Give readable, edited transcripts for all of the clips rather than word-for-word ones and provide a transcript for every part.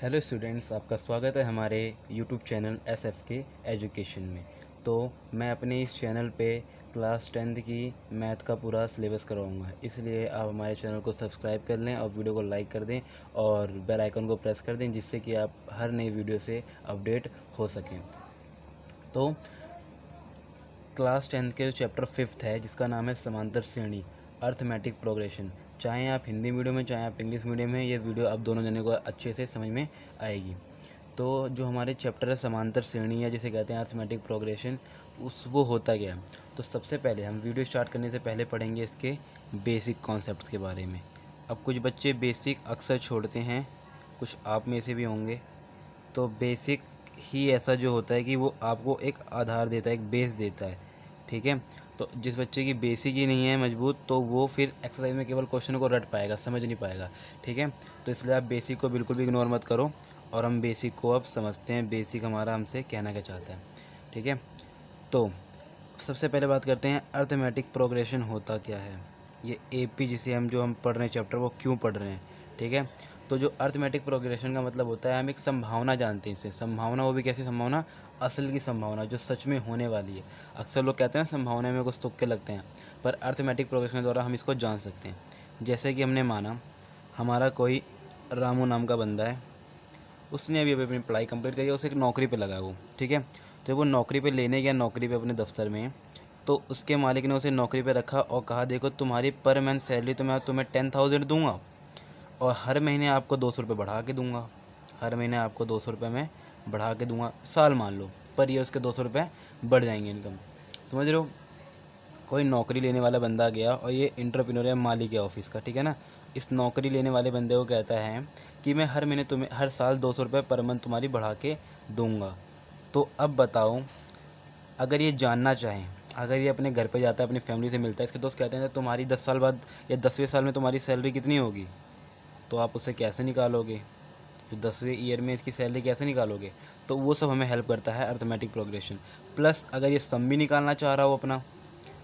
Hello students, आपका स्वागत है हमारे यूट्यूब चैनल SFK एजुकेशन में। तो मैं अपने इस चैनल पे क्लास 10th की मैथ का पूरा सिलेबस करवाऊँगा, इसलिए आप हमारे चैनल को सब्सक्राइब कर लें और वीडियो को लाइक कर दें और बेल आइकन को प्रेस कर दें, जिससे कि आप हर नई वीडियो से अपडेट हो सकें। तो क्लास 10th के जो चैप्टर 5th है, जिसका नाम है समांतर श्रेणी अर्थमेटिक प्रोग्रेशन, चाहे आप हिंदी मीडियम में चाहे आप इंग्लिश मीडियम में, ये वीडियो आप दोनों जने को अच्छे से समझ में आएगी। तो जो हमारे चैप्टर है समांतर श्रेणी या जिसे कहते हैं अर्थमेटिक प्रोग्रेशन, वो होता क्या है। तो सबसे पहले हम वीडियो स्टार्ट करने से पहले पढ़ेंगे इसके बेसिक कॉन्सेप्ट्स के बारे में। अब कुछ बच्चे बेसिक अक्सर छोड़ते हैं, कुछ आप में से भी होंगे। तो बेसिक ही ऐसा जो होता है कि वो आपको एक आधार देता है, एक बेस देता है, ठीक है। तो जिस बच्चे की बेसिक ही नहीं है मजबूत, तो वो फिर एक्सरसाइज में केवल क्वेश्चन को रट पाएगा, समझ नहीं पाएगा, ठीक है। तो इसलिए आप बेसिक को बिल्कुल भी इग्नोर मत करो। और हम बेसिक को अब समझते हैं, बेसिक हमारा हमसे कहना क्या चाहता है, ठीक है। तो सबसे पहले बात करते हैं अर्थमेटिक प्रोग्रेशन होता क्या है। ये AP जिसे हम पढ़ रहे हैं चैप्टर, वो क्यों पढ़ रहे हैं, ठीक है। तो जो अर्थमेटिक प्रोग्रेशन का मतलब होता है, हम एक संभावना जानते हैं इसे। संभावना, वो भी कैसी संभावना, असल की संभावना जो सच में होने वाली है। अक्सर लोग कहते हैं संभावना में कुछ तुक्के लगते हैं, पर अर्थमेटिक प्रोग्रेशन के द्वारा हम इसको जान सकते हैं। जैसे कि हमने माना हमारा कोई रामू नाम का बंदा है, उसने अभी अभी अपनी पढ़ाई कंप्लीट करी है, उसे एक नौकरी पे लगा वो, ठीक है। तो वो नौकरी पे लेने गया, नौकरी पे अपने दफ्तर में, तो उसके मालिक ने उसे नौकरी पे रखा और कहा, देखो तुम्हारी पर मंथ सैलरी तो मैं तुम्हें 10,000 दूंगा और हर महीने आपको 200 रुपये बढ़ा के दूंगा। हर महीने आपको 200 रुपये में बढ़ा के दूंगा, साल मान लो, पर ये उसके 200 रुपये बढ़ जाएंगे इनकम, समझ रहे हो। कोई नौकरी लेने वाला बंदा गया और ये एंटरप्रेन्योर है, मालिक है ऑफिस का, ठीक है ना। इस नौकरी लेने वाले बंदे को कहता है कि मैं हर महीने तुम्हें, हर साल 200 रुपये पर मंथ तुम्हारी बढ़ा के दूंगा। तो अब बताओ, अगर ये जानना चाहें, अगर ये अपने घर पे जाता है, अपनी फैमिली से मिलता है, इसके दोस्त कहते हैं तुम्हारी 10 साल बाद या 10वें साल में तुम्हारी सैलरी कितनी होगी, तो आप उसे कैसे निकालोगे, जो 10वें ईयर में इसकी सैलरी कैसे निकालोगे। तो वो सब हमें हेल्प करता है अर्थमेटिक प्रोग्रेशन। प्लस अगर ये सम भी निकालना चाह रहा हो अपना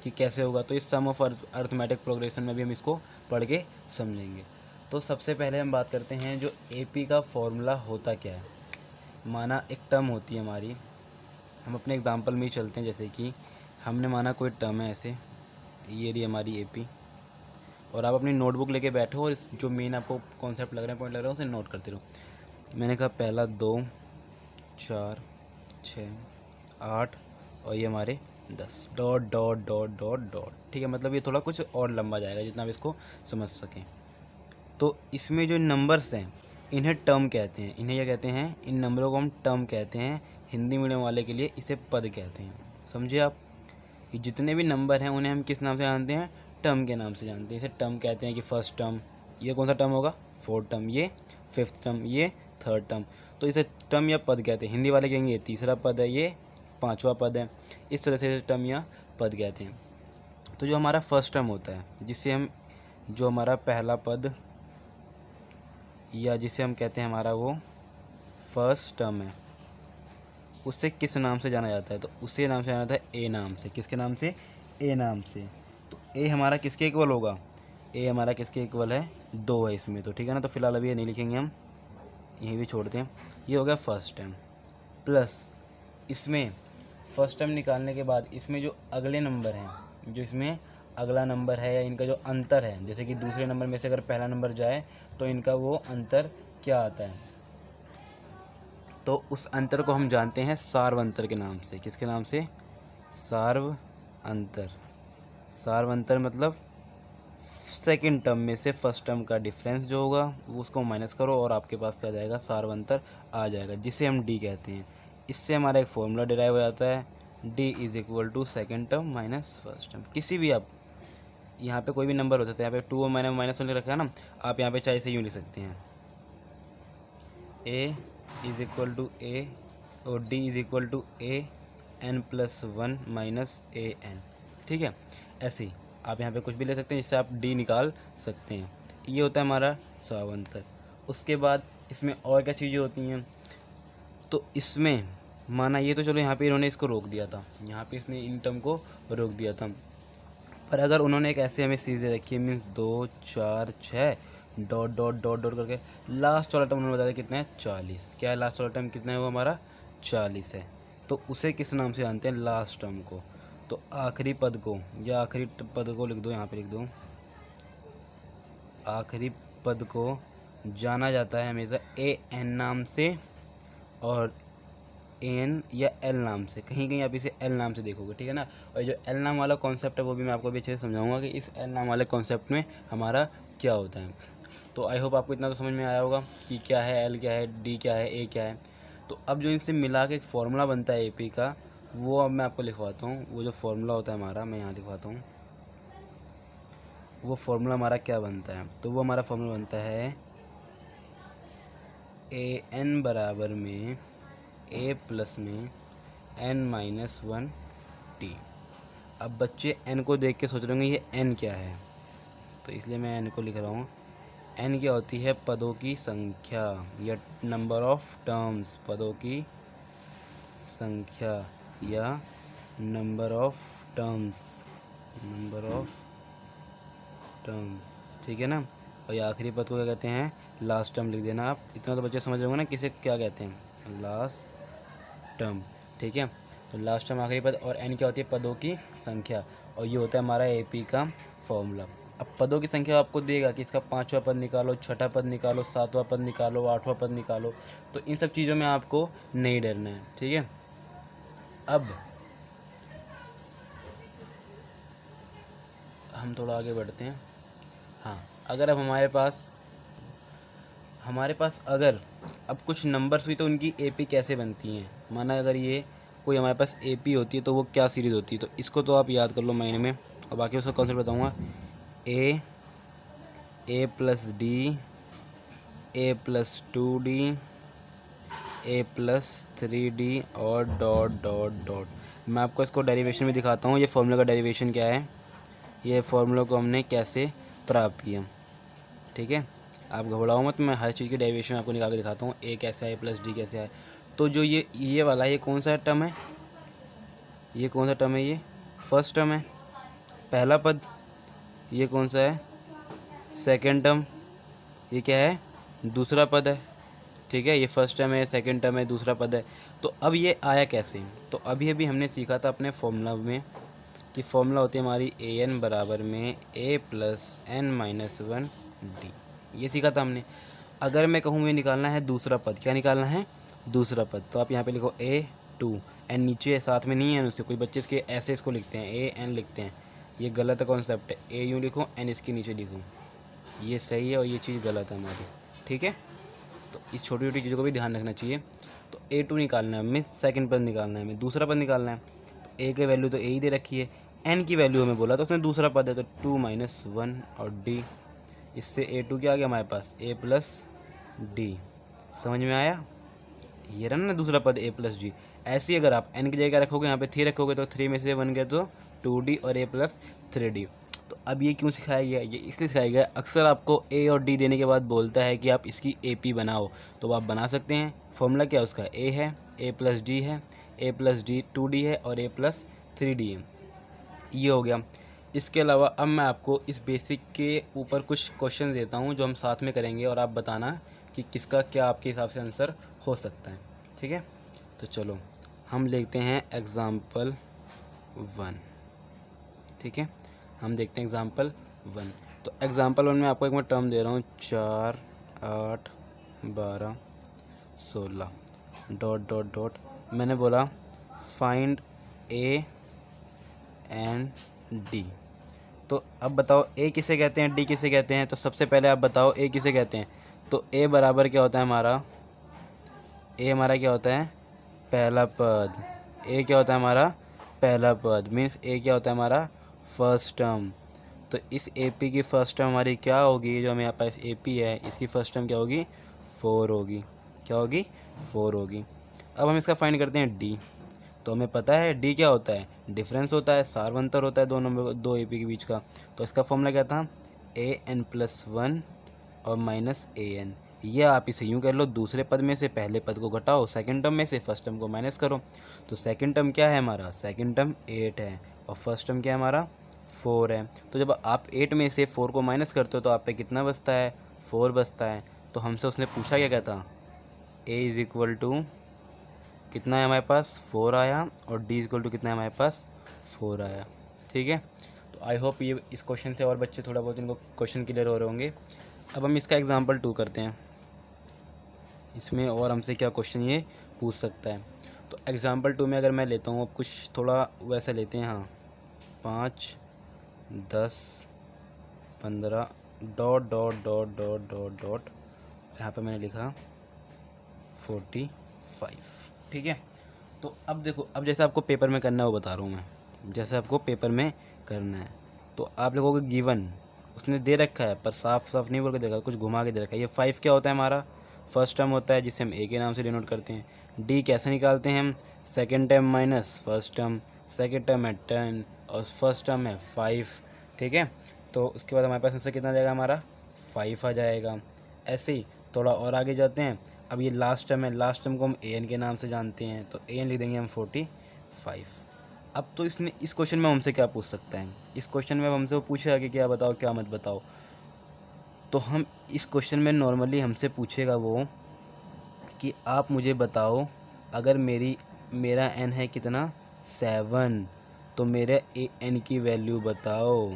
कि कैसे होगा, तो इस सम ऑफ अर्थमेटिक प्रोग्रेशन में भी हम इसको पढ़ के समझेंगे। तो सबसे पहले हम बात करते हैं जो AP का फॉर्मूला होता क्या है। माना एक टर्म होती है हमारी, हम अपने एग्जांपल में ही चलते हैं। जैसे कि हमने माना कोई टर्म है ऐसे, ये रही हमारी AP, और आप अपनी नोटबुक लेके बैठो और जो मेन आपको कॉन्सेप्ट लग रहे हैं, पॉइंट लग रहा है, उसे नोट करते रहो। मैंने कहा पहला 2 4 6 8 और ये हमारे 10, dot dot dot dot dot, ठीक है। मतलब ये थोड़ा कुछ और लंबा जाएगा जितना आप इसको समझ सकें। तो इसमें जो नंबर्स हैं, इन्हें टर्म कहते हैं। इन्हें क्या कहते हैं, इन नंबरों को हम टर्म कहते हैं। हिंदी मीडियम वाले के लिए इसे पद कहते हैं, समझे आप। ये जितने भी नंबर हैं उन्हें हम किस नाम से जानते हैं, टर्म के नाम से जानते हैं। इसे टर्म कहते हैं कि फर्स्ट टर्म, ये कौन सा टर्म होगा, फोर्थ टर्म, ये फिफ्थ टर्म, ये थर्ड टर्म। तो इसे टर्म या पद कहते हैं। हिंदी वाले कहेंगे ये तीसरा पद है, ये पांचवा पद है। इस तरह से टर्म या पद कहते हैं। तो जो हमारा फर्स्ट टर्म होता है, जिसे हम, जो हमारा पहला पद या जिसे हम कहते हैं हमारा वो फर्स्ट टर्म है, उससे किस नाम से जाना जाता है, तो उसे नाम से जाना जाता है A नाम से। किसके नाम से, A नाम से। तो A हमारा किसके इक्वल होगा, A हमारा किसके इक्वल है, 2 है इसमें, तो ठीक है ना। तो फिलहाल अभी ये नहीं लिखेंगे, हम यहीं भी छोड़ते हैं। ये हो गया फर्स्ट टर्म। प्लस इसमें फर्स्ट टर्म निकालने के बाद इसमें जो अगले नंबर हैं, जो इसमें अगला नंबर है या इनका जो अंतर है, जैसे कि दूसरे नंबर में से अगर पहला नंबर जाए तो इनका वो अंतर क्या आता है, तो उस अंतर को हम जानते हैं सार्व अंतर के नाम से। किसके नाम से, सार्व अंतर। सार्व अंतर मतलब सेकंड टर्म में से फर्स्ट टर्म का डिफरेंस जो होगा वो उसको माइनस करो और आपके पास क्या जाएगा, सार्व अंतर आ जाएगा, जिसे हम D कहते हैं। इससे हमारा एक फॉर्मूला डिराइव हो जाता है, D is equal to second term minus first term. किसी भी, आप यहाँ पे कोई भी नंबर हो सकता है, यहाँ पे 2 और मैंने माइनस 1 रखा है ना, आप यहाँ पे चाहे से यूँ लिख सकते हैं, A is equal to A और D is equal to AN+1 minus AN, ठीक है। ऐसे ही आप यहाँ पे कुछ भी ले सकते हैं जिससे आप D निकाल सकते हैं। ये होता है हमारा सार्व अंतर। उसके बाद इसमें और क्या चीज़ें होती हैं, तो इसमें माना ये तो चलो यहाँ पे इन्होंने इसको रोक दिया था, यहाँ पे इसने इन टर्म को रोक दिया था। पर अगर उन्होंने एक ऐसे हमें चीज़ दे रखी है, means 2 4 6 dot dot dot dot करके लास्ट वाला टर्म उन्होंने बताया कितना है 40। क्या है लास्ट वाला टर्म कितना है वो हमारा 40 है। तो उसे किस नाम से जानते हैं लास्ट टर्म को। तो आखिरी पद को या आखिरी पद को लिख दो, यहाँ पे लिख दो, आखिरी पद को जाना जाता है हमेशा ए एन नाम से और एन या एल नाम से। कहीं कहीं आप इसे एल नाम से देखोगे, ठीक है ना। और जो एल नाम वाला कॉन्सेप्ट है वो भी मैं आपको अभी अच्छे से समझाऊंगा कि इस एल नाम वाले कॉन्सेप्ट में हमारा क्या होता है। तो आई होप आपको इतना तो समझ में आया होगा कि क्या है एल, क्या है डी, क्या है ए, क्या है। तो अब जो इनसे मिला के एक फॉर्मूला बनता है एपी का, वो अब मैं आपको लिखवाता हूँ। वो जो फॉर्मूला होता है हमारा, मैं यहाँ लिखवाता हूँ। वो फॉर्मूला हमारा क्या बनता है, तो वो हमारा फॉर्मूला बनता है ए एन बराबर में ए प्लस में एन माइनस 1 टी। अब बच्चे एन को देख के सोच रहे होंगे ये एन क्या है, तो इसलिए मैं एन को लिख रहा हूँ। एन क्या होती है, पदों की संख्या या नंबर ऑफ टर्म्स, पदों की संख्या या number of terms, number of terms, ठीक है ना। और ये आखिरी पद को क्या कहते हैं, लास्ट टर्म लिख देना आप। इतना तो बच्चे समझ रहे होंगे ना किसे क्या कहते हैं, लास्ट टर्म, ठीक है। तो लास्ट टर्म आखिरी पद, और एन क्या होती है, पदों की संख्या, और ये होता है हमारा एपी का फॉर्मूला। अब पदों की संख्या आपको देगा कि इसका 5वां पद निकालो, 6ठा पद निकालो, 7वां पद निकालो, 8वां पद निकालो। तो इन सब चीज़ों में आपको नहीं डरना है, ठीक है। अब हम थोड़ा आगे बढ़ते हैं। हाँ, अगर अब हमारे पास अगर अब कुछ नंबर्स हुई तो उनकी एपी कैसे बनती हैं। माना अगर ये कोई हमारे पास एपी होती है तो वो क्या सीरीज़ होती है, तो इसको तो आप याद कर लो माइंड में, और बाकी उसका कॉन्सेप्ट बताऊँगा। ए प्लस डी, ए प्लस 2D, ए प्लस 3D और डॉट डॉट डॉट। मैं आपको इसको डेरिवेशन में दिखाता हूँ, ये फॉर्मूला का डेरिवेशन क्या है, ये फॉर्मूला को हमने कैसे प्राप्त किया, ठीक है। आप घबराओ मत, मैं हर चीज़ की डेरिवेशन आपको निकाल के दिखाता हूँ। ए कैसे आए प्लस डी कैसे आए। तो जो ये वाला ये कौन सा टर्म है, ये कौन सा टर्म है, ये फर्स्ट टर्म है, पहला पद। ये कौन सा है, सेकंड टर्म। ये क्या है, दूसरा पद है, ठीक है। ये फर्स्ट टर्म है, सेकंड टर्म है, दूसरा पद है। तो अब ये आया कैसे, तो अभी अभी हमने सीखा था अपने फॉर्मूला में कि फॉर्मूला होती है हमारी ए एन बराबर में ए प्लस एन माइनस 1 डी। ये सीखा था हमने। अगर मैं कहूँ ये निकालना है दूसरा पद, क्या निकालना है, दूसरा पद, तो आप यहाँ पे लिखो A2, एन नीचे साथ में नहीं है उससे। कोई बच्चे इसके ऐसे इसको लिखते हैं, ए एन लिखते हैं, ये गलत कॉन्सेप्ट है। ए यूँ लिखो, एन इसके नीचे लिखो, ये सही है और ये चीज़ गलत है हमारी, ठीक है। तो इस छोटी छोटी चीज़ों को भी ध्यान रखना चाहिए। तो A2 निकालना है हमें, सेकंड पद निकालना है हमें, दूसरा पद निकालना है। तो ए की वैल्यू तो ए ही दे रखी है, एन की वैल्यू हमें बोला तो उसने दूसरा पद है, तो 2 माइनस 1 और डी। इससे A2 क्या आ गया हमारे पास, ए प्लस डी। समझ में आया, ये रहा ना दूसरा पद ए प्लस डी। ऐसे ही अगर आप एन की जगह रखोगे, यहाँ पे 3 रखोगे तो 3 में से 1 गया तो 2D और ए प्लस 3D। तो अब ये क्यों सिखाया गया, ये इसलिए सिखाया गया, अक्सर आपको ए और डी देने के बाद बोलता है कि आप इसकी एपी बनाओ, तो आप बना सकते हैं। फॉर्मूला क्या है उसका, ए है, ए प्लस डी है, ए प्लस डी 2D है और ए प्लस 3D है। ये हो गया। इसके अलावा अब मैं आपको इस बेसिक के ऊपर कुछ क्वेश्चन देता हूँ जो हम साथ में करेंगे, और आप बताना कि किसका क्या आपके हिसाब से आंसर हो सकता है, ठीक है। तो चलो हम देखते हैं एग्ज़ाम्पल 1, ठीक है। हम देखते हैं एग्ज़ाम्पल 1। तो एग्ज़ाम्पल 1 में आपको एक मैं टर्म दे रहा हूँ, 4 8 12 16 डॉट डॉट डॉट। मैंने बोला फाइंड ए एंड डी। तो अब बताओ ए किसे कहते हैं, डी किसे कहते हैं। तो सबसे पहले आप बताओ ए किसे कहते हैं। तो ए बराबर क्या होता है हमारा, ए हमारा क्या होता है, पहला पद। ए क्या होता है हमारा, पहला पद, मीन्स ए क्या होता है हमारा, फर्स्ट टर्म। तो इस ए पी की फर्स्ट टर्म हमारी क्या होगी, जो हमें यहाँ पास ए पी है इसकी फर्स्ट टर्म क्या होगी, 4 होगी। क्या होगी, 4 होगी। अब हम इसका फाइंड करते हैं डी। तो हमें पता है डी क्या होता है, डिफरेंस होता है, सार्वंतर होता है दो नंबर, दो ए पी के बीच का। तो इसका फॉर्मूला क्या था, ए एन प्लस 1 और माइनस ए एन। ये आप इसे यूँ कर लो, दूसरे पद में से पहले पद को घटाओ, सेकंड टर्म में से फर्स्ट टर्म को माइनस करो। तो सेकंड टर्म क्या है हमारा, सेकंड टर्म 8 है और फर्स्ट टर्म क्या है हमारा 4 है। तो जब आप 8 में से 4 को माइनस करते हो तो आप पे कितना बचता है, 4 बचता है। तो हमसे उसने पूछा क्या कहता, ए इज़ इक्वल टू कितना है हमारे पास 4 आया, और डी इज़ इक्वल टू कितना है हमारे पास 4 आया। ठीक है, तो आई होप ये इस क्वेश्चन से और बच्चे थोड़ा बहुत इनको क्वेश्चन क्लियर हो रहे होंगे। अब हम इसका एग्जांपल 2 करते हैं, इसमें और हमसे क्या क्वेश्चन ये पूछ सकता है। तो एग्जांपल 2 में अगर मैं लेता हूँ, अब कुछ थोड़ा वैसा लेते हैं, हाँ 5 10 15 dot dot dot dot dot dot, यहाँ पे मैंने लिखा 45। ठीक है, तो अब देखो, अब जैसे आपको पेपर में करना है वो बता रहा हूँ मैं, जैसे आपको पेपर में करना है। तो आप लोगों को गिवन उसने दे रखा है, पर साफ साफ नहीं बोल के देखा, कुछ घुमा के दे रखा है। ये 5 क्या होता है, हमारा फर्स्ट टर्म होता है जिसे हम ए के नाम से डिनोट करते हैं। डी कैसे निकालते हैं हम, second term minus first term, second term है 10 और फर्स्ट टर्म है 5। ठीक है, तो उसके बाद हमारे पास इससे कितना आ जाएगा, हमारा 5 आ जाएगा। ऐसे ही थोड़ा और आगे जाते हैं। अब ये लास्ट टर्म है, लास्ट टर्म को हम ए एन के नाम से जानते हैं, तो ए एन लिख देंगे हम 45। अब तो इसने इस क्वेश्चन में हमसे क्या पूछ सकता है, इस क्वेश्चन में हमसे वो पूछेगा कि क्या बताओ क्या मत बताओ। तो हम इस क्वेश्चन में नॉर्मली हमसे पूछेगा वो कि आप मुझे बताओ, अगर मेरा एन है कितना 7, तो मेरे ए एन की वैल्यू बताओ,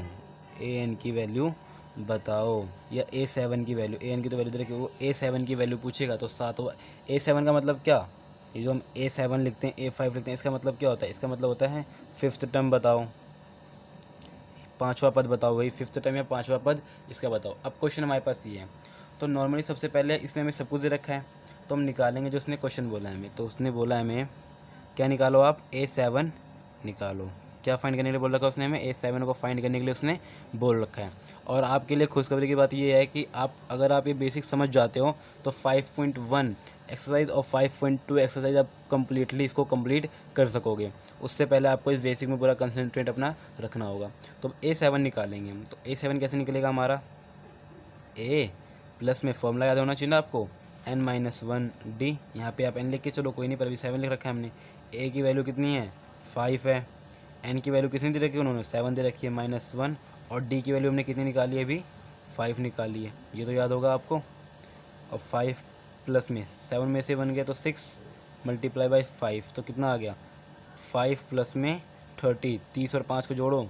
ए एन की वैल्यू बताओ, या A7 की वैल्यू, ए एन की तो वैल्यू दे रखी है, वो A7 की वैल्यू पूछेगा। तो 7 A7 का मतलब क्या, ये जो हम A7 लिखते हैं A5 लिखते हैं, इसका मतलब क्या होता है, इसका मतलब होता है 5th टर्म बताओ, 5वां पद बताओ, वही 5th टर्म या 5वां पद इसका बताओ। अब क्वेश्चन हमारे पास ये है, तो नॉर्मली सबसे पहले इसने हमें सब कुछ दे रखा है, तो हम निकालेंगे जो उसने क्वेश्चन बोला है हमें। तो उसने बोला है हमें क्या निकालो, आप A7 निकालो। क्या फाइंड करने के लिए बोल रखा है उसने हमें, A7 को फाइंड करने के लिए उसने बोल रखा है। और आपके लिए खुशखबरी की बात ये है कि अगर आप ये बेसिक समझ जाते हो तो 5.1 एक्सरसाइज और 5.2 एक्सरसाइज आप कम्प्लीटली इसको कंप्लीट कर सकोगे। उससे पहले आपको इस बेसिक में पूरा कंसंट्रेट अपना रखना होगा। तो A7 निकालेंगे हम, तो A7 कैसे निकलेगा हमारा, A प्लस में फॉर्मूला याद होना चाहिए ना आपको, n-1 डी। यहाँ पे आप n लिख के चलो, कोई नहीं, पर अभी 7 लिख रखा है हमने। A की वैल्यू कितनी है 5 है, n की वैल्यू कितनी दे रखी है उन्होंने 7 दे रखी है -1, और d की वैल्यू हमने कितनी निकाली है अभी 5 निकाली है, ये तो याद होगा आपको। और 5 प्लस में 7 में से 1 गया तो 6 मल्टीप्लाई बाई 5, तो कितना आ गया 5 प्लस में 30, 30 और 5 को जोड़ो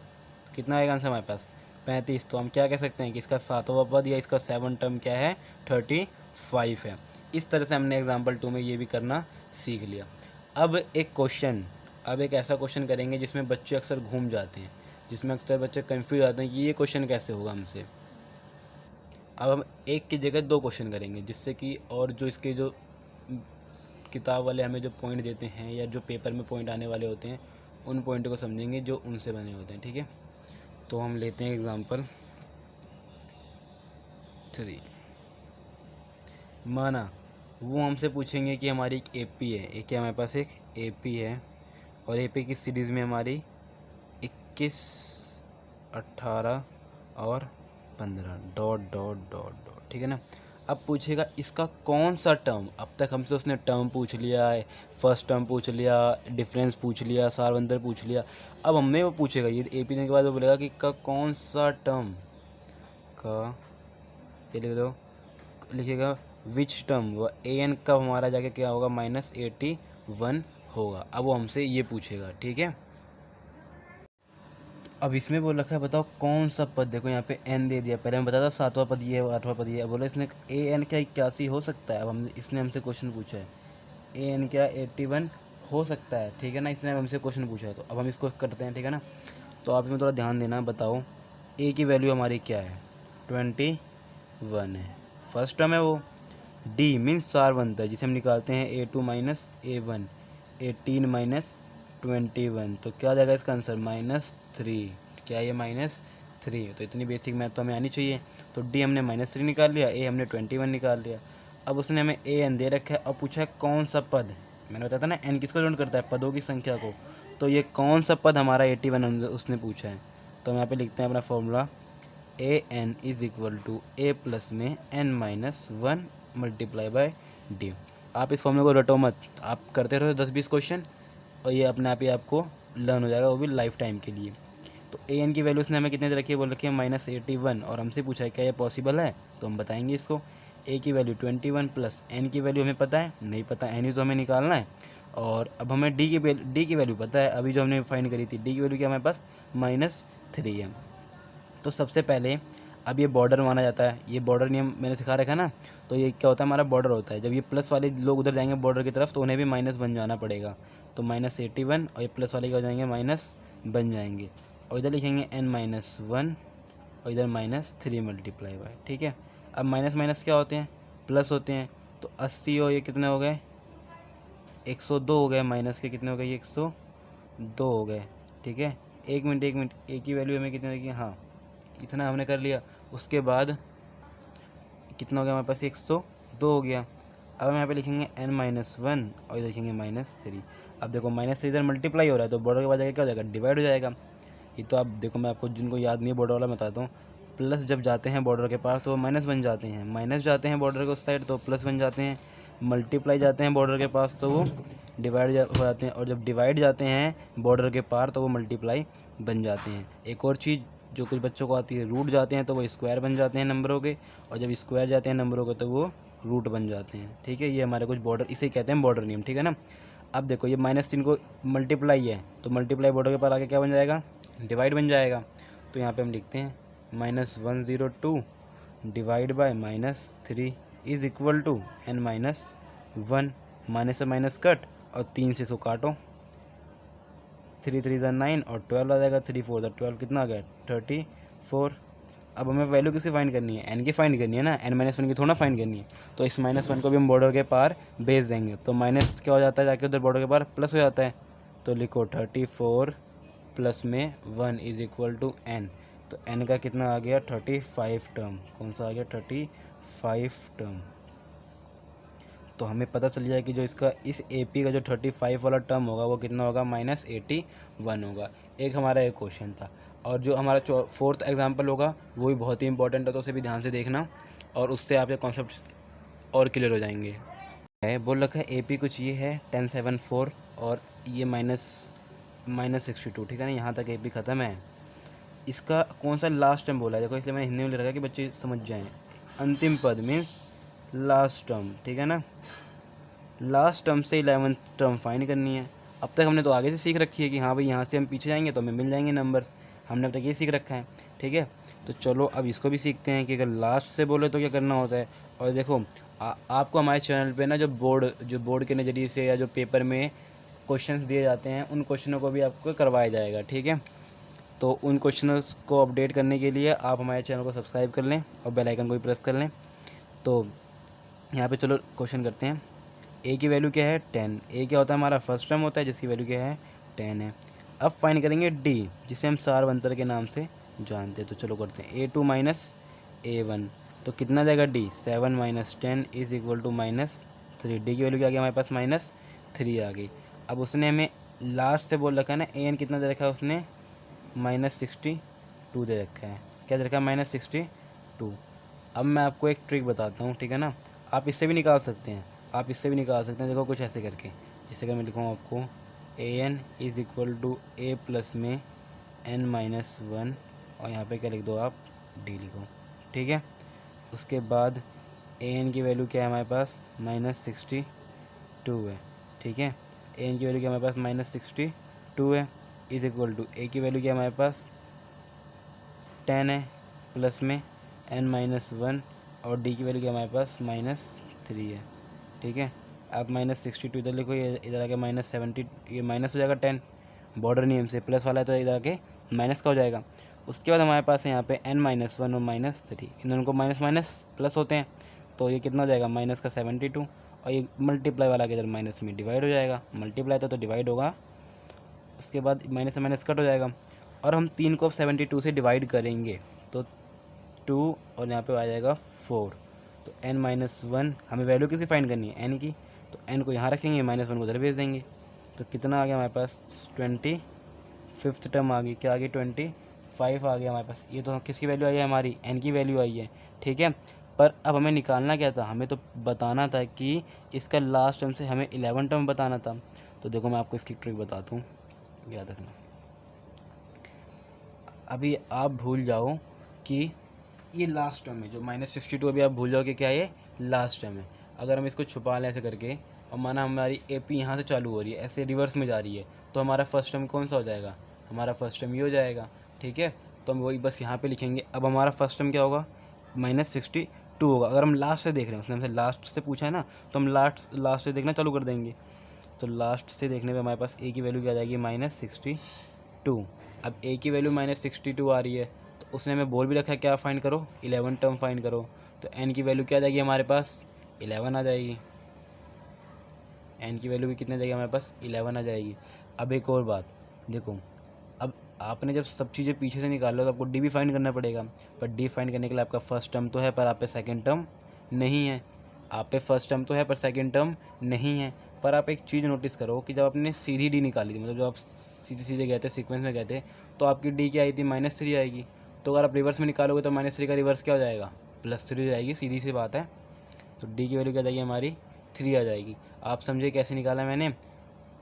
कितना आएगा आंसर हमारे पास 35। तो हम क्या कह सकते हैं कि इसका 7वां पद या इसका 7 टर्म क्या है 35 है। इस तरह से हमने एग्जाम्पल 2 में ये भी करना सीख लिया। अब एक ऐसा क्वेश्चन करेंगे जिसमें बच्चे अक्सर घूम जाते हैं, जिसमें अक्सर बच्चे कंफ्यूज आते हैं कि ये क्वेश्चन कैसे होगा हमसे। अब हम एक की जगह 2 क्वेश्चन करेंगे, जिससे कि और जो इसके जो किताब वाले हमें जो पॉइंट देते हैं या जो पेपर में पॉइंट आने वाले होते हैं उन पॉइंट को समझेंगे जो उनसे बने होते हैं। ठीक है, तो हम लेते हैं एग्जांपल 3। माना वो हमसे पूछेंगे कि हमारी एक एपी है, एक क्या हमारे पास एक एपी है, और एपी की सीरीज़ में हमारी 21 18 और 15 डॉट डॉट डॉट डॉट। ठीक है ना, अब पूछेगा इसका कौन सा टर्म, अब तक हमसे उसने टर्म पूछ लिया है, फर्स्ट टर्म पूछ लिया, डिफरेंस पूछ लिया, सारवंतर पूछ लिया। अब हमें वो पूछेगा ये एपी देने के बाद वो बोलेगा कि का कौन सा टर्म का, ये लिख दो, लिखेगा विच टर्म, वो ए एन का हमारा जाके क्या होगा -81 होगा। अब वो हमसे ये पूछेगा। ठीक है, अब इसमें बोल रखा है बताओ कौन सा पद, देखो यहाँ पे n दे दिया, पहले हमें बताया था 7वां पद ये है 8वां पद ये है, बोला इसने ए एन क्या 81 हो सकता है। अब इसने हमसे क्वेश्चन पूछा है ए एन क्या 81 हो सकता है। ठीक है ना, इसने हमसे क्वेश्चन पूछा है, तो अब हम इसको करते हैं। ठीक है ना, तो आप इसमें थोड़ा ध्यान देना। बताओ ए की वैल्यू हमारी क्या है 21 है, फर्स्ट टर्म है वो। डी मीन्स सारवंतर जिसे हम निकालते हैं A2 माइनस A1, 18 - 21, तो क्या आ जाएगा इसका आंसर -3। क्या ये -3, तो इतनी बेसिक मैथ तो हमें आनी चाहिए। तो डी हमने -3 निकाल लिया, ए हमने 21 निकाल लिया। अब उसने हमें ए एन दे रखा है और पूछा है कौन सा पद, मैंने बताया था ना एन किसको डिनोट करता है, पदों की संख्या को। तो ये कौन सा पद हमारा 81 उसने पूछा है, तो हम यहाँ पे लिखते हैं अपना formula A N is equal to A plus में n-1 मल्टीप्लाई बाय डी। आप इस फॉर्मूले को रटो मत, आप करते रहो 10-20 क्वेश्चन और ये अपने आप ही आपको लर्न हो जाएगा, वो भी लाइफ टाइम के लिए। तो ए एन की वैल्यू उसने हमें कितने दे रखी है, बोल रखी है -81, और हमसे पूछा है क्या ये पॉसिबल है, तो हम बताएंगे इसको। ए की वैल्यू 21 प्लस एन की वैल्यू हमें पता है, नहीं पता, एन ही तो हमें निकालना है। और अब हमें डी की वैल्यू पता है, अभी जो हमने फाइंड करी थी, डी की वैल्यू क्या हमारे पास -3 है। तो सबसे पहले अब ये बॉर्डर माना जाता है, ये बॉर्डर नियम मैंने सिखा रखा है ना, तो ये क्या होता है, हमारा बॉर्डर होता है। जब ये प्लस वाले लोग उधर जाएंगे बॉर्डर की तरफ तो उन्हें भी माइनस बन जाना पड़ेगा, तो -81 और ये प्लस वाले क्या हो जाएंगे, माइनस बन जाएंगे, और इधर लिखेंगे n-1 और इधर -3 मल्टीप्लाई बाय, ठीक है। अब माइनस माइनस क्या होते हैं, प्लस होते हैं, तो 80 और ये कितने हो गए, 102 हो गए, माइनस के कितने हो गए, ये 102 हो गए, ठीक है। एक मिनट, ए की वैल्यू हमें कितने रखी है, हाँ इतना हमने कर लिया। उसके बाद कितना हो गया हमारे पास, 102 हो गया। अब हम यहाँ पे लिखेंगे n-1 और इधर लिखेंगे -3। अब देखो -3 इधर मल्टीप्लाई हो रहा है तो बॉर्डर के बाद क्या हो जाएगा, डिवाइड हो जाएगा। ये तो आप देखो, मैं आपको जिनको याद नहीं है बॉर्डर वाला बताता हूँ, प्लस जब जाते हैं बॉर्डर के पास तो माइनस बन जाते हैं, माइनस जाते हैं बॉर्डर के उस साइड तो प्लस बन जाते हैं, मल्टीप्लाई जाते हैं बॉर्डर के पास तो वो डिवाइड हो जाते हैं, और जब डिवाइड जाते हैं बॉर्डर के पार तो वो मल्टीप्लाई बन जाते हैं। एक और चीज़ जो कुछ बच्चों को आती है, रूट जाते हैं तो वो स्क्वायर बन जाते हैं नंबरों के, और जब स्क्वायर जाते हैं नंबरों के तो वो रूट बन जाते हैं, ठीक है। ये हमारे कुछ बॉर्डर, इसे कहते हैं बॉर्डर नियम, ठीक है ना। अब देखो ये -3 को मल्टीप्लाई है तो मल्टीप्लाई बॉर्डर के पार आके क्या बन जाएगा, डिवाइड बन जाएगा। तो यहाँ पे हम लिखते हैं -102 divide by -3 is equal to n-1, minus से माइनस कट और 3 से इसको काटो, 3 3 9 और 12 आ जाएगा, 3 4 12, कितना आ गया 34। अब हमें वैल्यू किसकी फाइंड करनी है, एन की फाइंड करनी है ना, n-1 की थोड़ा फाइंड करनी है। तो इस -1 को भी हम बॉर्डर के पार भेज देंगे, तो माइनस क्या हो जाता है, जाके उधर बॉर्डर के पार प्लस हो जाता है, तो लिखो 34 प्लस में 1 इज़ इक्वल टू n। तो n का कितना आ गया, 35 टर्म। कौन सा आ गया, 35 टर्म। तो हमें पता चल जाए कि जो इसका इस AP का जो 35 वाला टर्म होगा वो कितना होगा, -81 होगा। एक हमारा एक क्वेश्चन था, और जो हमारा 4th एग्जाम्पल होगा वो भी बहुत ही इंपॉर्टेंट है, तो उसे भी ध्यान से देखना और उससे आपके कॉन्सेप्ट और क्लियर हो जाएंगे। है बोल रखा है AP कुछ ये है 1074 और ये -62, ठीक है ना, यहाँ तक AP ख़त्म है। इसका कौन सा लास्ट टर्म बोला है, देखो इसलिए मैंने हिंदी में लिखा कि बच्चे समझ जाएँ। अंतिम पद मीन्स लास्ट टर्म, ठीक है ना। लास्ट टर्म से 11th टर्म फाइंड करनी है। अब तक हमने तो आगे से सीख रखी है कि हाँ भाई यहाँ से हम पीछे जाएंगे तो हमें मिल जाएंगे नंबर्स, हमने अब तक ये सीख रखा है, ठीक है। तो चलो अब इसको भी सीखते हैं कि अगर लास्ट से बोले तो क्या करना होता है। और देखो आपको हमारे चैनल पे ना जो बोर्ड के नज़रिए से या जो पेपर में क्वेश्चंस दिए जाते हैं उन क्वेश्चनों को भी आपको करवाया जाएगा, ठीक है। तो उन क्वेश्चंस को अपडेट करने के लिए आप हमारे चैनल को सब्सक्राइब कर लें और बेल आइकन को भी प्रेस कर लें। तो यहाँ पे चलो क्वेश्चन करते हैं। ए की वैल्यू क्या है, 10। ए क्या होता है, हमारा फर्स्ट टर्म होता है जिसकी वैल्यू क्या है, 10 है। अब फाइंड करेंगे डी, जिसे हम सारवंतर के नाम से जानते हैं। तो चलो करते हैं A2 - A1, तो कितना जाएगा D, 7 - 10 is equal to -3। D की वैल्यू क्या आ गया हमारे पास, -3 आ गई। अब उसने हमें लास्ट से बोल रखा है ना, एन कितना दे रखा है उसने, -62 दे रखा है। क्या दे रखा है, -62। अब मैं आपको एक ट्रिक बताता हूँ, ठीक है ना। आप इससे भी निकाल सकते हैं, देखो कुछ ऐसे करके, जिससे कि मैं लिखूँ आपको an is equal to a plus में n-1 और यहाँ पे क्या लिख दो आप, d लिखो, ठीक है। उसके बाद an की वैल्यू क्या है हमारे पास, -62 है, ठीक है। an की वैल्यू क्या है हमारे पास, -62 है, इज़ इक्वल टू a की वैल्यू क्या है हमारे पास 10 है, प्लस में n-1 और d की वैल्यू क्या हमारे पास -3 है, ठीक है। आप -62 इधर लिखो, ये इधर आके -70, ये माइनस हो जाएगा 10, बॉर्डर नियम से प्लस वाला है तो इधर आके माइनस का हो जाएगा। उसके बाद हमारे पास है यहाँ पे n-1 और -3, इन दोनों को माइनस माइनस प्लस होते हैं, तो ये कितना हो जाएगा, माइनस का 72, और ये मल्टीप्लाई वाला के इधर माइनस में डिवाइड हो जाएगा, मल्टीप्लाई तो डिवाइड होगा। उसके बाद माइनस से माइनस कट हो जाएगा, और हम 3 को 72 से डिवाइड करेंगे तो 2 और यहाँ पे आ जाएगा 4। तो n-1 हमें वैल्यू किसकी फाइंड करनी है, n की, तो n को यहाँ रखेंगे, -1 को उधर भेज देंगे। तो कितना आ गया हमारे पास, 25th टर्म आ गई, क्या आ गई 25 आ गया हमारे पास। ये तो किसकी वैल्यू आई है, हमारी n की वैल्यू आई है, ठीक है। पर अब हमें निकालना क्या था, हमें तो बताना था कि इसका लास्ट टर्म से हमें 11 टर्म बताना था। तो देखो मैं आपको इसकी ट्रिक बताता हूँ, याद रखना। अभी आप भूल जाओ कि ये लास्ट टर्म है, जो -62 अभी आप भूल जाओ कि क्या ये लास्ट टर्म है। अगर हम इसको छुपा लें ऐसे करके और माना हमारी AP यहाँ से चालू हो रही है, ऐसे रिवर्स में जा रही है, तो हमारा फर्स्ट टर्म कौन सा हो जाएगा? हमारा फर्स्ट टर्म ये हो जाएगा, ठीक है। तो हम वही बस यहाँ पे लिखेंगे। अब हमारा फर्स्ट टर्म क्या होगा? -62 होगा। अगर हम लास्ट से देख रहे हैं, उसने हमसे लास्ट से पूछा है ना, तो हम लास्ट से देखना चालू कर देंगे। तो लास्ट से देखने पे हमारे पास A की वैल्यू क्या आ जाएगी? -62। अब A की वैल्यू -62 आ रही है, तो उसने हमें बोल भी रखा है क्या फाइंड करो? 11 टर्म फाइंड करो। तो N की वैल्यू क्या आ जाएगी हमारे पास? 11 आ जाएगी। N की वैल्यू भी कितने आ जाएगी हमारे पास? 11 आ जाएगी। अब एक और बात देखो, अब आपने जब सब चीज़ें पीछे से निकालो तो आपको D भी फाइंड करना पड़ेगा, पर D फाइंड करने के लिए आपका फर्स्ट टर्म तो है पर आप पे सेकेंड टर्म नहीं है। आप पे फर्स्ट टर्म तो है पर सेकेंड टर्म नहीं है। पर आप एक चीज़ नोटिस करो कि जब आपने सीधी D निकाली थी, मतलब जब आप सीधे सीधे गए थे, सीक्वेंस में गए थे, तो आपकी D क्या आई थी? -3 आएगी। तो अगर आप रिवर्स में निकालोगे तो -3 का रिवर्स क्या हो जाएगा? +3 हो जाएगी, सीधी सी बात है। तो D की वैल्यू क्या आ जाएगी हमारी? 3 आ जाएगी। आप समझे कैसे निकाला मैंने?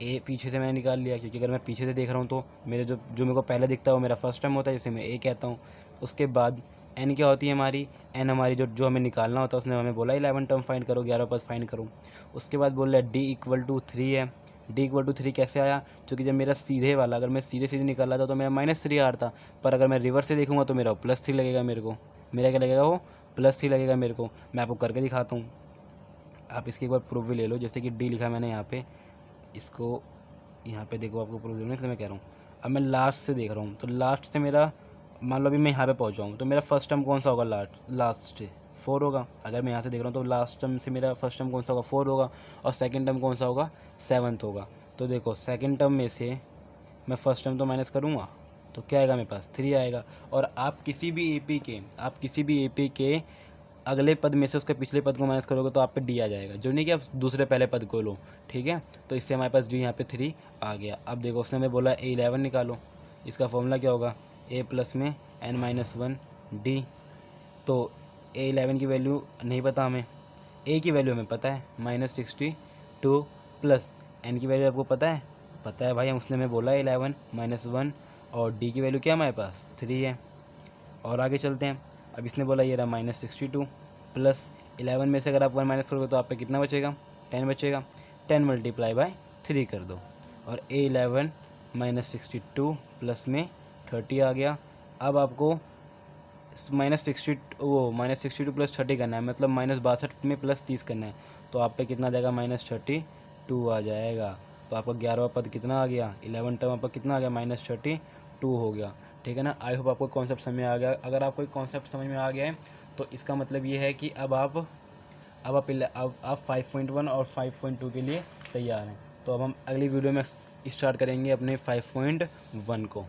ए पीछे से मैंने निकाल लिया, क्योंकि अगर मैं पीछे से देख रहा हूँ तो मेरे जो मेरे को पहले दिखता है वो मेरा फर्स्ट टर्म होता है, जिसे मैं A कहता हूँ। उसके बाद N क्या होती है हमारी? N हमारी जो हमें निकालना होता है, उसने हमें बोला 11 टर्म फाइंड करो, 11 पद फाइंड करो। उसके बाद बोल रहा है D = 3 है। D = 3 कैसे आया? क्योंकि जब मेरा सीधे वाला, अगर मैं सीधे सीधे निकाला था तो मेरा -3 आ रहा था, पर अगर मैं रिवर्स से देखूँगा तो मेरा +3 लगेगा मेरे को। मेरा क्या लगेगा? वो +3 लगेगा मेरे को। मैं आपको करके दिखाता हूँ, आप इसके एक बार प्रूफ भी ले लो। जैसे कि D लिखा मैंने यहाँ पे, इसको यहाँ पे देखो, आपको प्रूफ देना, इसलिए मैं कह रहा हूँ। अब मैं लास्ट से देख रहा हूँ, तो लास्ट से मेरा, मान लो अभी मैं यहाँ पे पहुँचा हूँ, तो मेरा फर्स्ट टर्म कौन सा होगा? लास्ट से 4 होगा। अगर मैं यहाँ से देख रहा हूँ तो लास्ट टर्म से मेरा फर्स्ट टर्म कौन सा होगा? 4 होगा। और सेकंड टर्म कौन सा होगा? 7th होगा। तो देखो सेकंड टर्म में से मैं फर्स्ट टर्म तो माइनस करूँगा, तो क्या आएगा मेरे पास? 3 आएगा। और आप किसी भी AP के अगले पद में से उसके पिछले पद को माइनस करोगे तो आप पे D आ जाएगा, जो नहीं कि आप दूसरे पहले पद को लो, ठीक है। तो इससे हमारे पास D यहाँ पे 3 आ गया। अब देखो उसने हमें बोला A11 निकालो, इसका फॉर्मूला क्या होगा? A प्लस में n-1 D। तो A11 की वैल्यू नहीं पता हमें, A की वैल्यू हमें पता है -62, प्लस N की वैल्यू आपको पता है? पता है भाई, उसने हमें बोला 11 -1, और D की वैल्यू क्या हमारे पास? 3 है। और आगे चलते हैं। अब इसने बोला ये रहा -62 प्लस 11 में से अगर आप 1 माइनस करोगे तो आप पे कितना बचेगा? 10 बचेगा। 10 × 3 कर दो, और A11 -62 प्लस में 30 आ गया। अब आपको -62 प्लस 30 करना है, मतलब -62 में +30 करना है। तो आप पे कितना आ जाएगा? -32 आ जाएगा। तो आपका 11वां पद कितना आ गया? 11 टर्म आपका कितना आ गया? -32 हो गया, ठीक है ना। आई होप आपको कॉन्सेप्ट समझ में आ गया। अगर आपको कॉन्सेप्ट समझ में आ गया है तो इसका मतलब ये है कि अब आप 5.1 और 5.2 के लिए तैयार हैं। तो अब हम अगली वीडियो में स्टार्ट करेंगे अपने 5.1 को।